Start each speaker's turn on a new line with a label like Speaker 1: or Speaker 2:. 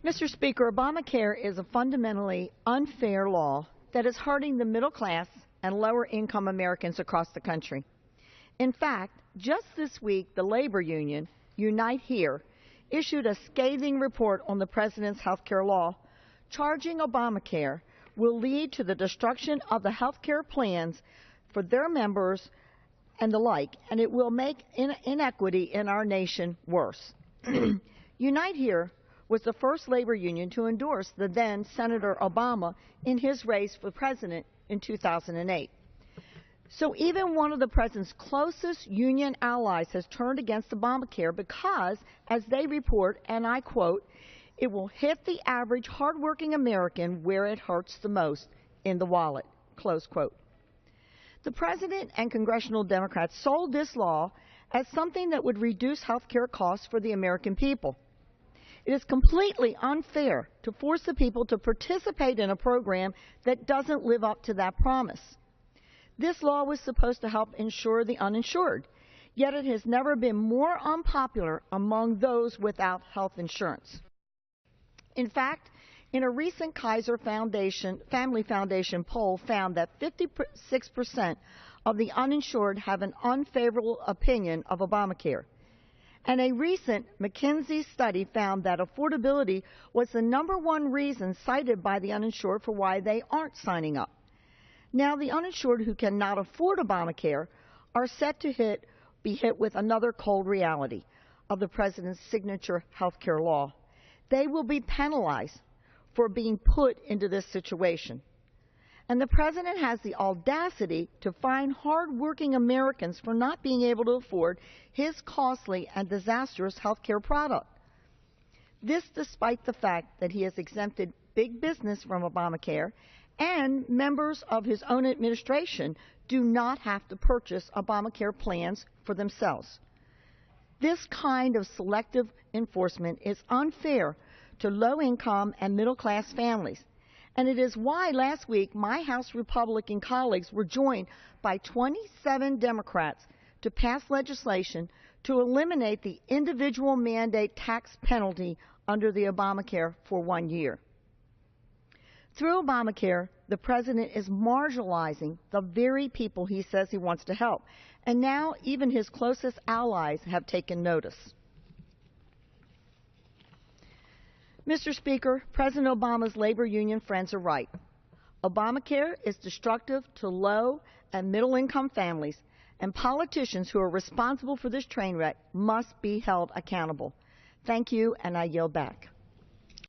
Speaker 1: Mr. Speaker, Obamacare is a fundamentally unfair law that is hurting the middle class and lower-income Americans across the country. In fact, just this week, the labor union, Unite Here, issued a scathing report on the President's health care law, charging Obamacare will lead to the destruction of the health care plans for their members and the like, and it will make inequity in our nation worse. Unite Here was the first labor union to endorse the then Senator Obama in his race for president in 2008. So even one of the president's closest union allies has turned against Obamacare because, as they report, and I quote, "It will hit the average hardworking American where it hurts the most, in the wallet," close quote. The president and congressional Democrats sold this law as something that would reduce health care costs for the American people. It is completely unfair to force the people to participate in a program that doesn't live up to that promise. This law was supposed to help insure the uninsured, yet it has never been more unpopular among those without health insurance. In fact, in a recent Kaiser Family Foundation poll found that 56% of the uninsured have an unfavorable opinion of Obamacare. And a recent McKinsey study found that affordability was the #1 reason cited by the uninsured for why they aren't signing up. Now, the uninsured who cannot afford Obamacare are set to be hit with another cold reality of the President's signature health care law. They will be penalized for being put into this situation. And the President has the audacity to fine hard-working Americans for not being able to afford his costly and disastrous health care product. This despite the fact that he has exempted big business from Obamacare, and members of his own administration do not have to purchase Obamacare plans for themselves. This kind of selective enforcement is unfair to low-income and middle-class families, and it is why last week my House Republican colleagues were joined by 27 Democrats to pass legislation to eliminate the individual mandate tax penalty under the Obamacare for 1 year. Through Obamacare, the President is marginalizing the very people he says he wants to help, and now even his closest allies have taken notice. Mr. Speaker, President Obama's labor union friends are right. Obamacare is destructive to low and middle-income families, and politicians who are responsible for this train wreck must be held accountable. Thank you, and I yield back.